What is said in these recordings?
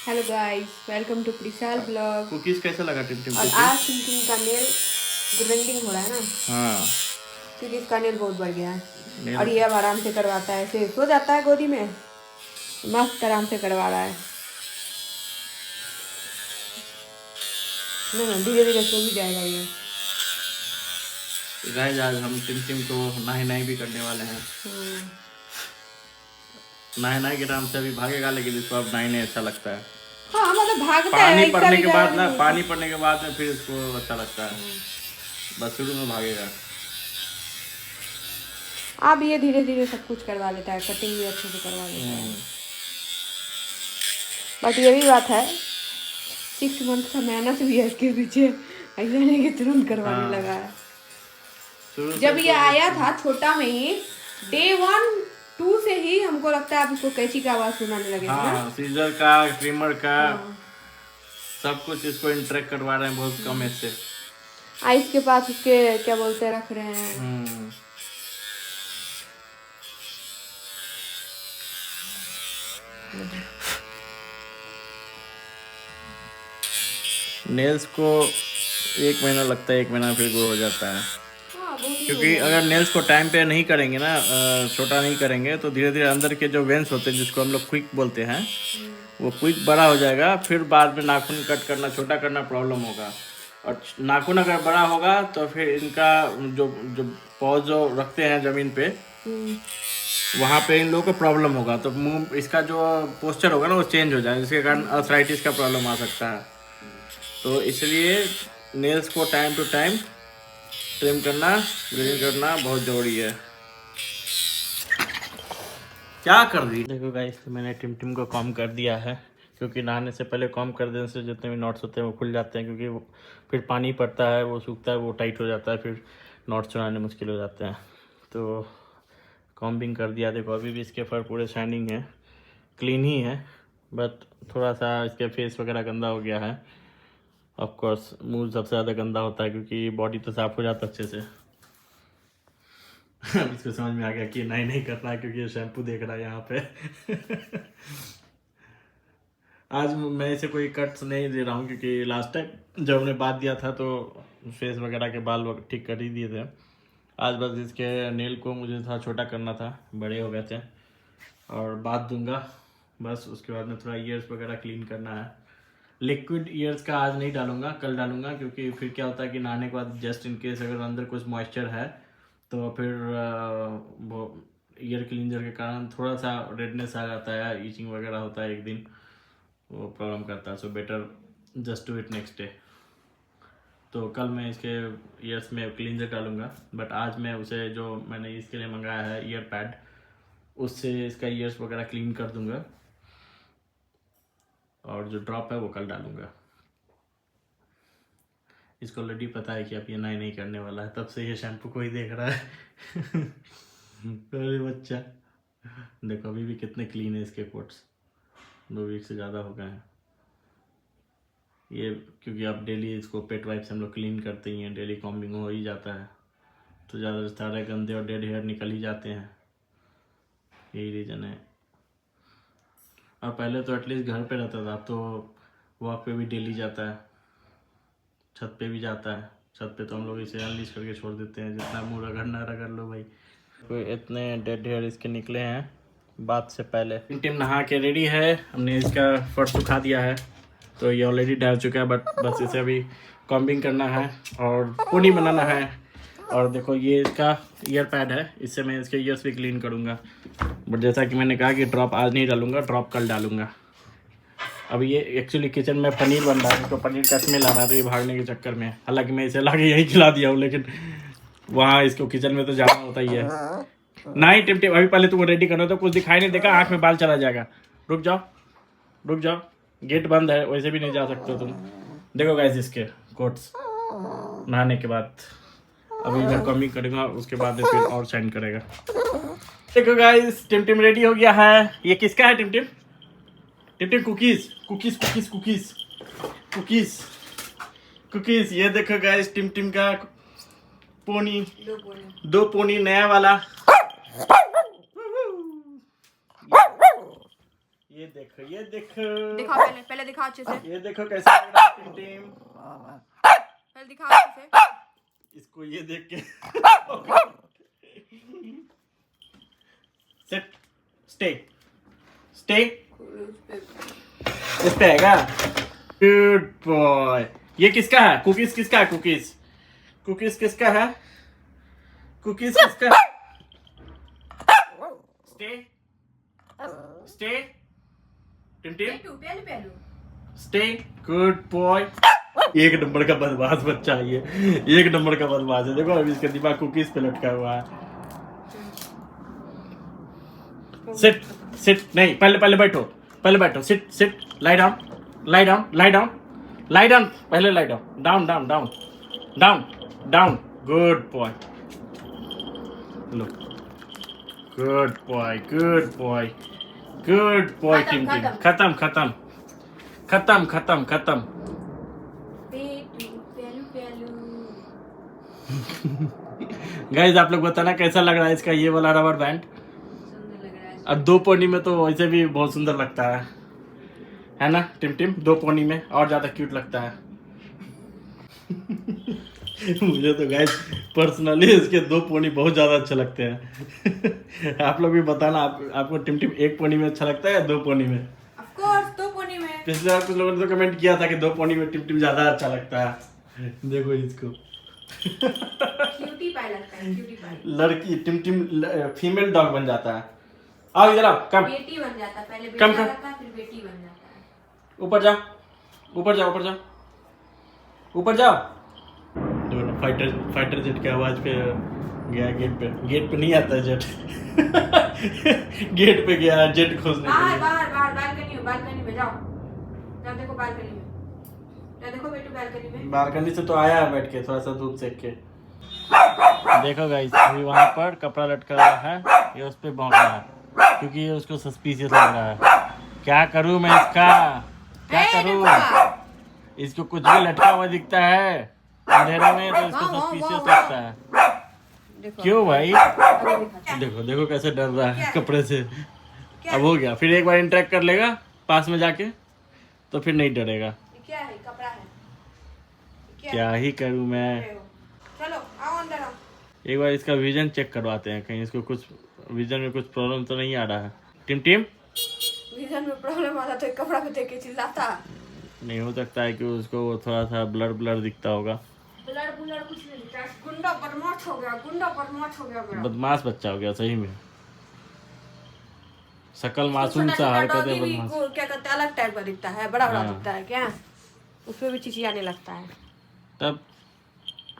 Hello guys, welcome to प्रिसाल blog. Cookies कैसा लगा टिमटिम और कुकीज? आज टिमटिम का नेल ग्राइंडिंग हो रहा है ना, हाँ। क्योंकि इसका नेल बहुत बढ़ गया है। और नेल ये अब आराम से करवाता है, ऐसे सो जाता है गोदी में, मस्त आराम से करवा रहा है। ना धीरे धीरे सो भी जाएगा ये। गाइस आज हम टिमटिम को नहाई नहाई भी करने वाले हैं। नहाई नहाई के नाम से अभी भागेगा, लेकिन इसको अब नहाई नहीं अच्छा लगता है। हाँ मतलब भागता है, पानी इतना पड़ने भी के ज्यादा बाद नहीं ना, बोलता। पानी पड़ने के बाद में फिर इसको अच्छा लगता है। बस शुरू में भागेगा। अब ये धीरे धीरे सब कुछ करवा लेता है, कटिंग भी अच्छे से करवा लेता है। बट ये भी बात है, 6 मंथ का मेहनत भी है इसके पीछे, ऐसा नहीं कि तुरंत करवाने लगा है। शुरू से जब ये आया था छोटा में ही, डे 1-2 से ही हमको लगता है आप इसको कैंची का आवाज सुनाने लगे थे ना। हाँ, सीजर का, ट्रिमर का, हाँ। सब कुछ इसको इंटरेक्ट करवा रहे हैं बहुत कम एज से। आइस के पास उसके क्या बोलते हैं रख रहे हैं। नेल्स को 1 महीना लगता है, 1 महीना फिर ग्रो हो जाता है। हाँ, बहुत ही क्योंकि अगर नेल्स को टाइम पे नहीं करेंगे ना, छोटा नहीं करेंगे, तो धीरे धीरे अंदर के जो वेंस होते हैं, जिसको हम लोग क्विक बोलते हैं, वो क्विक बड़ा हो जाएगा। फिर बाद में नाखून कट करना, छोटा करना प्रॉब्लम होगा। और नाखून अगर बड़ा होगा तो फिर इनका जो जो पॉज जो रखते हैं ज़मीन पे, वहाँ पे इन लोगों को प्रॉब्लम होगा। तो मुंह इसका जो पोस्चर होगा ना, वो चेंज हो जाएगा, जिसके कारण अर्थराइटिस का प्रॉब्लम आ सकता है। तो इसलिए नेल्स को टाइम टू टाइम ट्रिम करना, ग्रीन करना बहुत ज़रूरी है। क्या कर दी? देखो गाइस, मैंने टिमटिम को कॉम कर दिया है, क्योंकि नहाने से पहले कॉम कर देने से जितने भी नॉट्स होते हैं वो खुल जाते हैं। क्योंकि वो फिर पानी पड़ता है, वो सूखता है, वो टाइट हो जाता है, फिर नॉट्स चुराने मुश्किल हो जाते हैं। तो कॉम्बिंग कर दिया। देखो अभी भी इसके फर पूरे शाइनिंग है, क्लीन ही है, बट थोड़ा सा इसके फेस वगैरह गंदा हो गया है। ऑफ कोर्स मुंह सबसे ज़्यादा गंदा होता है, क्योंकि बॉडी तो साफ़ हो जाता है अच्छे से। अब इसको समझ में आ गया कि नहीं करना है, क्योंकि ये शैम्पू देख रहा है यहाँ पे। आज मैं इसे कोई कट्स नहीं दे रहा हूँ, क्योंकि लास्ट टाइम जब हमने बात दिया था तो फेस वगैरह के बाल ठीक कर ही दिए थे। आज बस इसके नेल को मुझे थोड़ा छोटा करना था, बड़े हो गए थे, और बात दूंगा बस। उसके बाद में थोड़ा ईयर्स वगैरह क्लीन करना है। लिक्विड ईयर्स का आज नहीं डालूंगा, कल डालूंगा, क्योंकि फिर क्या होता है कि नहाने के बाद जस्ट इन केस अगर अंदर कुछ मॉइस्चर है तो फिर वो ईयर क्लींजर के कारण थोड़ा सा रेडनेस आ जाता है, ईचिंग वगैरह होता है, एक दिन वो प्रॉब्लम करता है। So better just do it next day. तो कल मैं इसके ईयर्स में क्लींजर डालूंगा, बट आज मैं उसे जो मैंने इसके लिए मंगाया है ईयर पैड, उससे इसका ईयर्स वगैरह क्लीन कर दूंगा, और जो ड्रॉप है वो कल डालूंगा। इसको ऑलरेडी पता है कि अब ये नहीं करने वाला है, तब से ये शैम्पू को ही देख रहा है। अरे बच्चा देखो, अभी भी कितने क्लीन है इसके कोट्स, 2 वीक से ज़्यादा हो गए हैं ये। क्योंकि अब डेली इसको पेट वाइप से हम लोग क्लीन करते ही हैं, डेली कॉम्बिंग हो ही जाता है, तो ज़्यादा सारे गंदे और डेड हेयर निकल ही जाते हैं, यही रीज़न है। और पहले तो एटलीस्ट घर पे रहता था, अब तो वॉक पे भी डेली जाता है, छत पे भी जाता है। छत पे तो हम लोग इसे अनलीश करके छोड़ देते हैं, जितना मुँह रगड़ना रगड़ लो भाई। कोई इतने डेड हेयर इसके निकले हैं बात से पहले। टिम नहा के रेडी है, हमने इसका फर्श सुखा दिया है, तो ये ऑलरेडी डाल चुका है, बट बस इसे अभी कॉम्बिंग करना है और पोनी बनाना है। और देखो ये इसका ईयर पैड है, इससे मैं इसके ईयर्स भी क्लीन करूँगा। बट जैसा कि मैंने कहा कि ड्रॉप आज नहीं डालूंगा, ड्रॉप कल डालूंगा। अभी ये एक्चुअली किचन में पनीर बन रहा है, तो पनीर का स्मेल आ रहा था ये भागने के चक्कर में। हालांकि मैं इसे लाके यही खिला दिया हूँ, लेकिन वहाँ इसको किचन में तो जाना होता ही है। नहीं टिम अभी पहले तुम रेडी करना, तो कुछ दिखाई नहीं देगा, आँख में बाल चला जाएगा। रुक जाओ, गेट बंद है, वैसे भी नहीं जा सकते हो तुम। देखो गाइस इसके कोट्स नहाने के बाद, अभी जब कमी करेगा उसके बाद फिर और शाइन करेगा। देखो गाइस टिम रेडी हो गया है। ये किसका है टिम? कुकीज। ये देखो गाइस टिम का पोनी, 2 पोनी नया वाला। ये देखो ये देखो, दिखाओ पहले, पहले दिखाओ अच्छे से, ये देखो कैसा लग रहा है टिम। पहले दिखाओ अच्छे से। इसको ये देख के सेट स्टे स्टे इस पे हैगा। Good boy. ये किसका है? कुकीज किसका है? कुकीज कुकीज किसका है? कुकीज किसका? स्टे स्टे टिम टिम पहले पहले स्टे। Good boy. एक नंबर का बदमाश बच्चा है ये, एक नंबर का बदमाश है। देखो अभी इसका दिमाग कुकीज पे लटका हुआ है। सिट सिट नहीं, पहले पहले बैठो, पहले बैठो। Sit sit, lie down lie down lie down lie down, पहले lie down, down down down down down. Good boy. लो good boy good boy good boy. Tim Tim खत्म खत्म खत्म खत्म खत्म। गाइस आप लोग बताना कैसा लग रहा है इसका ये वाला रबर बैंड। सुंदर लग रहा है। अब 2 पोनी में तो वैसे भी बहुत सुंदर लगता है ना टिम टिम? 2 पोनी में और ज्यादा क्यूट लगता है। मुझे तो गाइस पर्सनली इसके 2 पोनी बहुत ज्यादा अच्छे लगते हैं। आप लोग भी बताना आपको टिम टिम 1 पोनी में अच्छा लगता है या 2 पोनी में? Of course, 2 पोनी में। पिछले बार कुछ लोगों ने तो कमेंट किया था कि 2 पोनी में टिम टिम ज्यादा अच्छा लगता है। देखो इसको। क्यूटी पाई लगता है, क्यूटी पाई। लड़की टिम टिम फीमेल डॉग बन जाता है। आओ इधर आओ, कम बेटी बन जाता है, पहले कम बेटा कम। रहता है, फिर बेटी बन जाता है। ऊपर जाओ ऊपर जाओ ऊपर जाओ ऊपर जाओ। देखो फाइटर जेट की आवाज पे गया गेट पे नहीं आता जेट। गेट पे गया जेट खोजने के बाहर लिए। बाहर बाहर बालकनी में जाओ। जाओ देखो बालकनी में। जाओ देखो बेटू बालकनी में। बालकनी से तो आया है बैठ के थोड़ा सा धूप सेक के। देखो गाइस अभी वहाँ पर कपड़ा लटका हुआ है, ये उस पे भौंक रहा है क्योंकि ये उसको सस्पिशियस लग रहा है। क्या करूँ मैं इसका, क्या करूँ? इसको कुछ भी लटका हुआ दिखता है अंधेरे में तो इसको सस्पिशियस लगता है। क्यों भाई? देखो देखो कैसे डर रहा है कपड़े से। अब हो गया, फिर एक बार इंटरेक्ट कर लेगा पास में जाके तो फिर नहीं डरेगा। क्या है? कपड़ा है। क्या ही करूँ मैं। चलो आओ अंदर आओ। एक बार इसका विजन चेक करवाते हैं, कहीं इसको कुछ विजन में कुछ प्रॉब्लम तो नहीं आ रहा है। टिम टिम विजन में प्रॉब्लम आता तो कपड़ा को देख के चिल्लाता। नहीं हो सकता है कि उसको वो थोड़ा सा ब्लर ब्लर दिखता होगा। ब्लर ब्लर कुछ नहीं दिखता। गुंडा बदमाश हो गया, गुंडा बदमाश हो गया मेरा। बदमाश बच्चा हो गया सही में। शकल मासूम सा, हरकतें बदमाश। क्या कहते हैं, अलग टाइप का दिखता है, बड़ा बड़ा हाँ। दिखता है क्या? उसमें भी चिचियाने लगता है। तब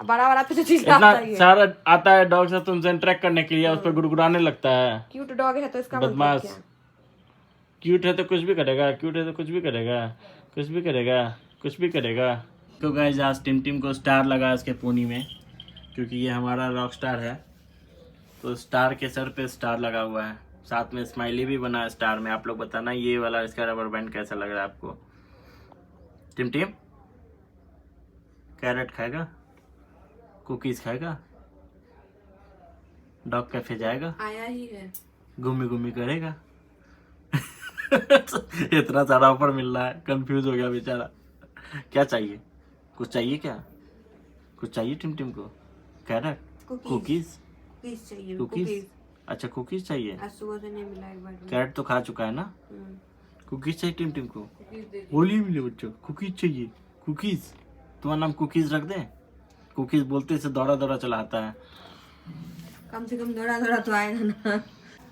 बड़ा बड़ा पे तो इतना चिल्लाता ही है। सारा आता है डॉग से तुमसे इंटरेक्ट करने के लिए, उस पर गुड़गुड़ाने लगता है। क्यूट डॉग है तो इसका बदमाश। मतलब क्या? क्यूट है तो कुछ भी करेगा, क्यूट है तो कुछ भी करेगा, कुछ भी करेगा, कुछ भी करेगा। तो गाइस आज टिम टिम को स्टार लगा इसके पोनी में, क्योंकि ये हमारा रॉक स्टार है तो स्टार के सर पे स्टार लगा हुआ है, साथ में स्माइली भी बना है स्टार में। आप लोग बताना ये वाला इसका रबर बैंड कैसा लग रहा है आपको। टिम टिम कैरेट खाएगा, कुकीज खाएगा, डॉग कैफे जाएगा, आया ही है। घूमी घूमी करेगा। इतना सारा ऑफर मिल रहा है, कंफ्यूज हो गया बेचारा। क्या चाहिए? कुछ चाहिए क्या? कुछ चाहिए टिम टिम को? कैरेट, कुकीज, कुकीज चाहिए। कुकीज। अच्छा कुकीज चाहिए। आज सुबह से नहीं मिला, एक बार भी। कैरेट तो खा चुका है ना। कुकीज चाहिए टिम टिम को। कुकीज दे दो। बोलिए मिले बच्चों, कुकीज चाहिए। कुकीज, तुम्हारा नाम कुकीज रख दे। कुकीज बोलते से दौड़ा दौड़ा चला आता है। कम से कम दौड़ा दौड़ा तो आएगा ना।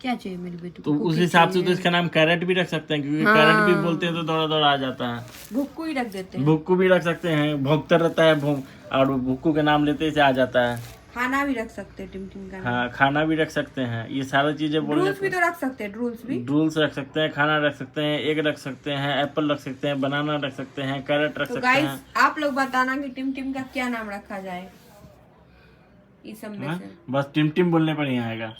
क्या चाहिए मेरे बेटे तो उस हिसाब से तो इसका नाम कैरेट भी रख सकते हैं, क्योंकि कैरेट भी बोलते हैं तो दौड़ा दौड़ा आ जाता है। भुक्कू ही रख देते हैं। भुक्कू भी रख सकते हैं, भौंकता रहता है और भुक्कू के नाम लेते से आ जाता है। खाना भी रख सकते हैं टिम टिम का। हाँ खाना भी रख सकते हैं, ये सारी चीजें बोलने ड्रूल्स भी तो रख सकते हैं, ड्रूल्स भी। ड्रूल्स रख सकते हैं, खाना रख सकते हैं, एग रख सकते हैं, एप्पल रख सकते हैं, बनाना रख सकते हैं, कैरेट रख तो सकते हैं। गाइस आप लोग बताना कि टिम टिम का क्या नाम रखा जाए इस सब में से। बस टिम टिम बोलने पर ही आएगा।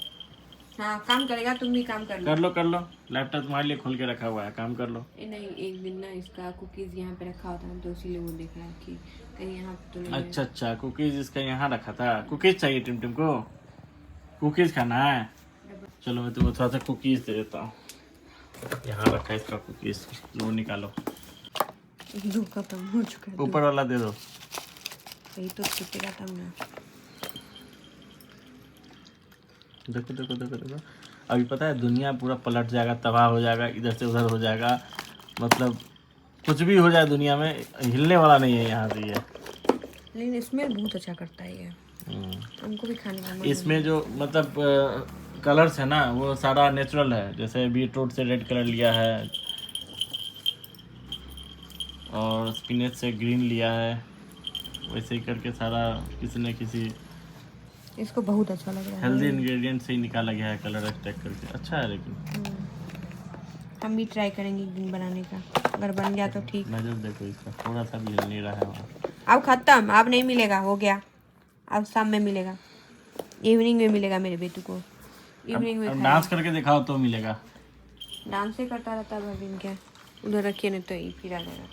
हाँ काम करेगा, तुम भी काम कर लो। कर लो, लैपटॉप तुम्हारे लिए खोल के रखा हुआ है, काम कर लो। नहीं एक दिन ना इसका कुकीज यहाँ पे रखा होता है तो इसीलिए वो देख रहा है कि कहीं यहाँ पे तो नहीं है। अच्छा कुकीज इसका यहाँ रखा था। कुकीज चाहिए टिम टिम को, कुकीज खाना है। चलो मैं तुम्हें थोड़ा सा कुकीज दे देता हूँ। यहाँ रखा है इसका कुकीज, लो निकालो। दो खत्म हो चुका है। ऊपर वाला दे दो। यही तो छूटेगा तब ना। देखो देखो देखो देखो, अभी पता है दुनिया पूरा पलट जाएगा, तबाह हो जाएगा, इधर से उधर हो जाएगा, मतलब कुछ भी हो जाए दुनिया में, हिलने वाला नहीं है यहाँ से ये। लेकिन स्मेल बहुत अच्छा करता है ये, हमको भी खाने का मन इसमें जो मतलब कलर्स है ना वो सारा नेचुरल है, जैसे बीटरूट से रेड कलर लिया है और स्पिनच से ग्रीन लिया है, वैसे ही करके सारा किसी न किसी इसको बहुत अच्छा लग रहा है। हेल्दी इंग्रेडिएंट से ही निकाला गया है कलर एक्सट्रैक्ट करके। अच्छा है लेकिन हम भी ट्राई करेंगे एक दिन बनाने का, अगर बन गया तो ठीक। नजर देखो इसका, थोड़ा सा भी हिल नहीं रहा है वहाँ। अब खत्म, अब नहीं मिलेगा, हो गया। अब शाम में मिलेगा, इवनिंग में मिलेगा मेरे बेटू को, इवनिंग में अब डांस करके दिखाओ तो मिलेगा। डांस ही करता रहता है भर दिन क्या। उधर रखिए नहीं तो ये फिर आ जाएगा।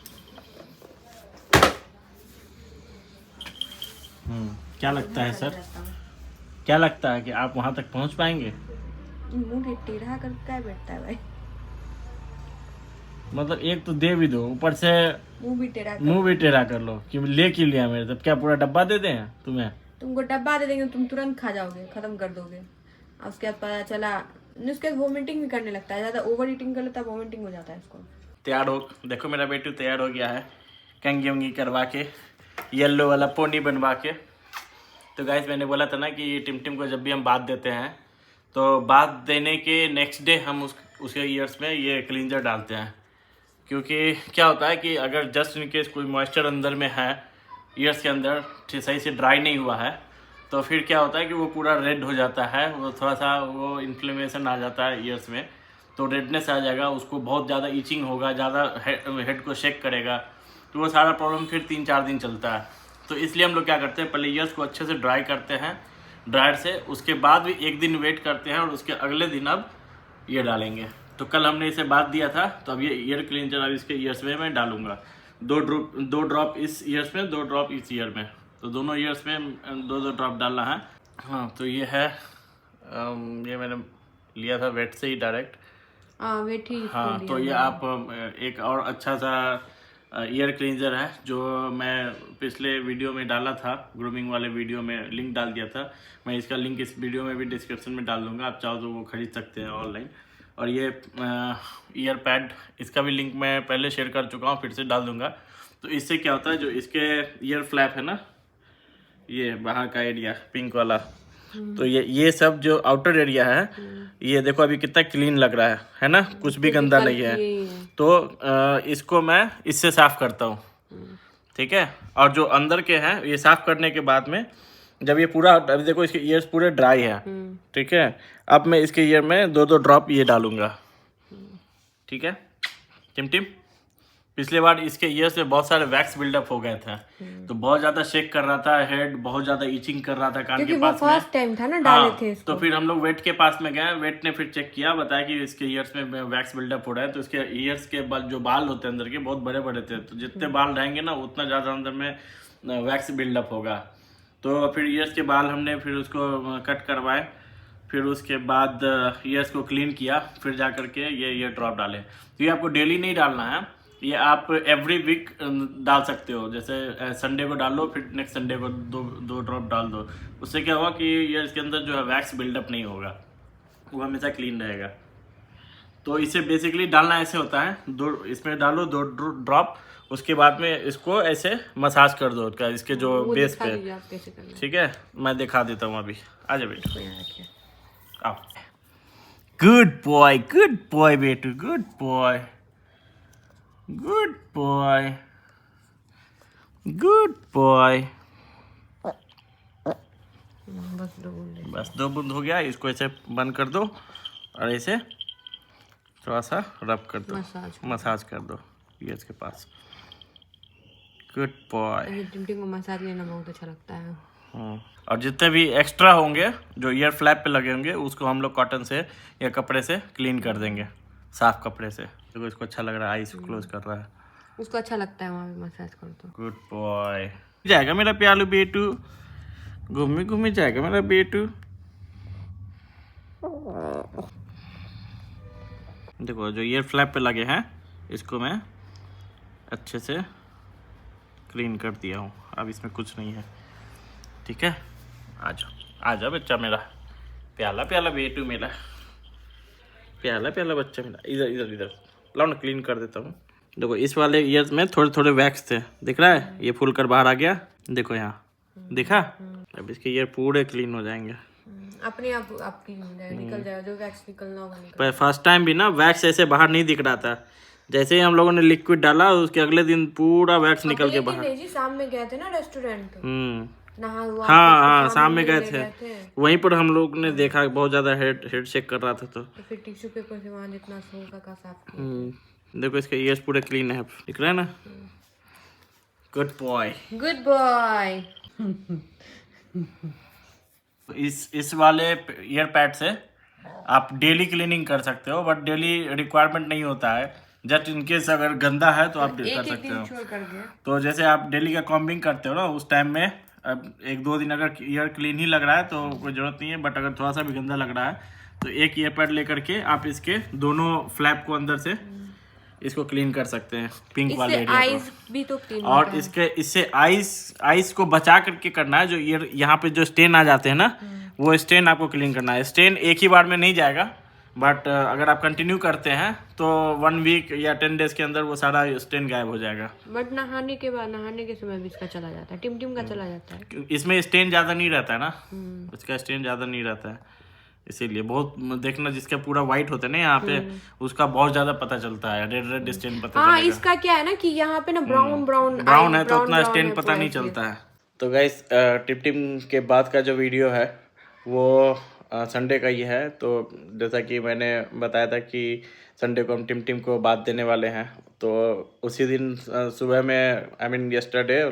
क्या लगता है सर, क्या लगता है कि आप वहाँ तक पहुँच पाएंगे? मुंह भी टेढ़ा कर क्या बैठता है भाई, मतलब एक तो दे भी दो, ऊपर से मुंह भी टेढ़ा कर लो कि ले क्यों लिया मेरे, तब क्या पूरा डब्बा दे दें तुम्हें? तुमको डब्बा दे देंगे, तुम तुरंत खा जाओगे, खत्म कर दोगे। और उसके बाद पता चला, उसके बाद वोमिटिंग भी करने लगता है, ज्यादा ओवर ईटिंग कर लेता है, वोमिटिंग हो जाता है इसको। तैयार हो, देखो मेरा बेटू तैयार हो गया है, कंघी उंगी करवा के, येलो वाला पोनी बनवा के। तो गाइस मैंने बोला था ना कि टिमटिम को जब भी हम बात देते हैं तो बात देने के नेक्स्ट डे हम उसके ईयर्स में ये क्लींजर डालते हैं, क्योंकि क्या होता है कि अगर जस्ट इन केस कोई मॉइस्चर अंदर में है, ईयर्स के अंदर सही से ड्राई नहीं हुआ है, तो फिर क्या होता है कि वो पूरा रेड हो जाता है, वो थोड़ा सा वो इन्फ्लेमेशन आ जाता है ईयर्स में, तो रेडनेस आ जाएगा, उसको बहुत ज़्यादा ईचिंग होगा, ज़्यादा हेड को शेक करेगा, तो वो सारा प्रॉब्लम फिर 3-4 दिन चलता है। तो इसलिए हम लोग क्या करते हैं, पहले ईयर्स को अच्छे से ड्राई करते हैं ड्रायर से, उसके बाद भी एक दिन वेट करते हैं और उसके अगले दिन अब ये डालेंगे। तो कल हमने इसे बात दिया था, तो अब ये ईयर क्लींजर अब इसके ईयर्स में मैं डालूंगा, 2 ड्रॉप इस ईयर्स में, 2 ड्रॉप इस ईयर में, तो दोनों ईयर्स में 2 ड्रॉप डालना है। हाँ तो ये है, ये मैंने लिया था वेट से ही डायरेक्ट। वेट ही। हाँ तो ये आप एक और अच्छा सा ईयर क्लींजर है जो मैं पिछले वीडियो में डाला था, ग्रूमिंग वाले वीडियो में लिंक डाल दिया था, मैं इसका लिंक इस वीडियो में भी डिस्क्रिप्शन में डाल दूंगा, आप चाहो तो वो खरीद सकते हैं ऑनलाइन। और ये ईयर पैड, इसका भी लिंक मैं पहले शेयर कर चुका हूँ, फिर से डाल दूंगा। तो इससे क्या होता है, जो इसके ईयर फ्लैप है ना, ये बाहर का एरिया पिंक वाला, तो ये सब जो आउटर एरिया है, ये देखो अभी कितना क्लीन लग रहा है ना, कुछ भी गंदा नहीं है। तो इसको मैं इससे साफ करता हूँ, ठीक है। और जो अंदर के हैं ये साफ करने के बाद में जब ये पूरा, अभी देखो इसके ईयर्स पूरे ड्राई है, ठीक है, अब मैं इसके ईयर में 2 ड्रॉप ये डालूंगा, ठीक है। टिमटिम, पिछले बार इसके ईयर्स में बहुत सारे वैक्स बिल्डअप हो गए थे, तो बहुत ज्यादा शेक कर रहा था, हेड बहुत ज्यादा ईचिंग कर रहा था कान के पास में। फर्स्ट टाइम था ना डाले थे इसको। तो फिर हम लोग वेट के पास में गए, वेट ने फिर चेक किया, बताया कि इसके ईयर्स में वैक्स बिल्डअप हो रहा है। तो इसके ईयर्स के जो बाल होते हैं अंदर के बहुत बड़े बड़े थे, तो जितने बाल रहेंगे ना उतना ज्यादा अंदर में वैक्स बिल्डअप होगा। तो फिर ईयर्स के बाल हमने फिर उसको कट करवाए, फिर उसके बाद ईयर्स को क्लीन किया, फिर जा करके ये ईयर ड्रॉप डाले। तो ये आपको डेली नहीं डालना है, ये आप एवरी वीक डाल सकते हो, जैसे संडे को डाल लो, फिर नेक्स्ट संडे को 2 ड्रॉप डाल दो। उससे क्या होगा कि ये इसके अंदर जो है वैक्स बिल्डअप नहीं होगा, वो हमेशा क्लीन रहेगा। तो इसे बेसिकली डालना ऐसे होता है, इसमें डालो 2 ड्रॉप, उसके बाद में इसको ऐसे मसाज कर दो इसके जो बेस पे, ठीक है। मैं दिखा देता हूँ अभी, आ जाओ बेटू, आओ। गुड बॉय बेटू, good boy, good boy, good boy. बस 2 बूंद हो गया, इसको ऐसे बंद कर दो और ऐसे थोड़ा सा रब कर दो, मसाज कर दो ईयर्स के पास। Good boy. टिमटिम को मसाज लेना बहुत अच्छा लगता है। और जितने भी एक्स्ट्रा होंगे जो ईयर फ्लैप पे लगे होंगे, उसको हम लोग कॉटन से या कपड़े से क्लीन कर देंगे, साफ कपड़े से। देखो इसको अच्छा लग रहा है, आईज क्लोज कर रहा है, उसको अच्छा लगता है वहाँ पे मसाज कर दो। Good boy. जाएगा मेरा प्यालू बेटू, घूमे घूमे जाएगा मेरा बेटू। देखो जो ईयर फ्लैप पे लगे हैं इसको मैं अच्छे से क्लीन कर दिया हूँ, अब इसमें कुछ नहीं है। ठीक है, आ जा बच्चा मेरा, प्याला प्याला बेटू मेरा, प्याला प्याला बच्चा मेरा। इधर इधर इधर लाओ ना, क्लीन कर देता हूँ। देखो इस वाले ईयर में थोड़े थोड़े वैक्स थे, दिख रहा है, ये फूल कर बाहर आ गया, देखो यहाँ दिखा। अब इसके ईयर पूरे क्लीन हो जाएंगे अपने आप क्लीन हो जाएगा, निकल जाएगा जो वैक्स निकलना होगा निकल। पर फर्स्ट टाइम भी ना वैक्स ऐसे बाहर नहीं दिख रहा था, जैसे ही हम लोगों ने लिक्विड डाला उसके अगले दिन पूरा वैक्स निकल के बाहर। नहीं जी, शाम में गए थे ना रेस्टोरेंट, नहा हुआ, हाँ हाँ शाम में गए थे, वहीं पर हम लोग ने देखा बहुत ज्यादा हेड शेक कर रहा था, तो फिर टिश्यू पेपर से वहाँ जितना होगा का साफ किया। देखो इसके ईयर्स पूरे क्लीन है, दिख रहा है ना। Good boy, good boy. इस वाले ईयर पैड से आप डेली क्लीनिंग कर सकते हो, बट डेली रिक्वायरमेंट नहीं होता है, जस्ट इनकेस अगर गंदा है तो आप कर सकते हो। तो जैसे आप डेली का कॉम्बिंग करते हो ना, उस टाइम में अब एक दो दिन अगर ईयर क्लीन ही लग रहा है तो कोई ज़रूरत नहीं है, बट अगर थोड़ा सा भी गंदा लग रहा है तो एक ईयर पैड लेकर के आप इसके दोनों फ्लैप को अंदर से इसको क्लीन कर सकते हैं, पिंक वाले एरिया को भी तो क्लीन। और इससे आइस को बचा करके करना है, जो ईयर यहाँ पे जो स्टेन आ जाते हैं ना, वो स्टेन आपको क्लीन करना है। स्टेन एक ही बार में नहीं जाएगा, बट अगर आप कंटिन्यू करते हैं तो 1 वीक या 10 डेज के अंदर वो सारा स्टेन गायब हो जाएगा। बट नहाने के समय भी इसका चला जाता है, टिम का चला जाता है। इसमें स्टेन ज़्यादा नहीं रहता है ना, इसका स्टेन ज़्यादा नहीं रहता है, इसीलिए बहुत देखना जिसका पूरा व्हाइट होता है ना यहाँ पे, उसका बहुत ज्यादा पता चलता है, रेड स्टेन पता चलेगा। इसका क्या है ना कि यहाँ पे ना ब्राउन है तो उतना स्टेन पता नहीं चलता है। तो गाइस टिम के बाद का जो वीडियो है वो संडे का ही है। तो जैसा कि मैंने बताया था कि संडे को हम टिम को बात देने वाले हैं, तो उसी दिन सुबह में यस्टरडे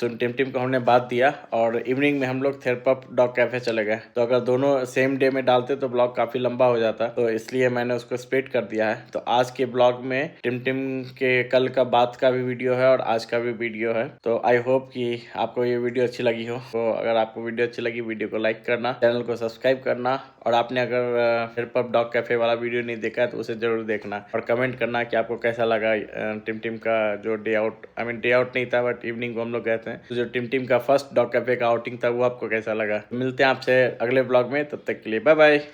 टिम को हमने बात दिया और इवनिंग में हम लोग थेरपप डॉग कैफे चले गए। तो अगर दोनों सेम डे में डालते तो ब्लॉग काफ़ी लंबा हो जाता, तो इसलिए मैंने उसको स्प्लिट कर दिया है। तो आज के ब्लॉग में टिम के कल का बात का भी वीडियो है और आज का भी वीडियो है। तो आई होप कि आपको ये वीडियो अच्छी लगी हो। तो अगर आपको वीडियो अच्छी लगी, वीडियो को लाइक करना, चैनल को सब्सक्राइब करना, और आपने अगर थेरपप डॉग कैफे वाला वीडियो नहीं देखा है तो उसे जरूर देखना और कमेंट करना कि आपको कैसा लगा टिम का जो डे आउट नहीं था, बट इवनिंग को हम लोग गए थे, तो जो टिम का फर्स्ट डॉग कैफे का आउटिंग था वो आपको कैसा लगा। मिलते हैं आपसे अगले ब्लॉग में, तब तक के लिए बाय बाय।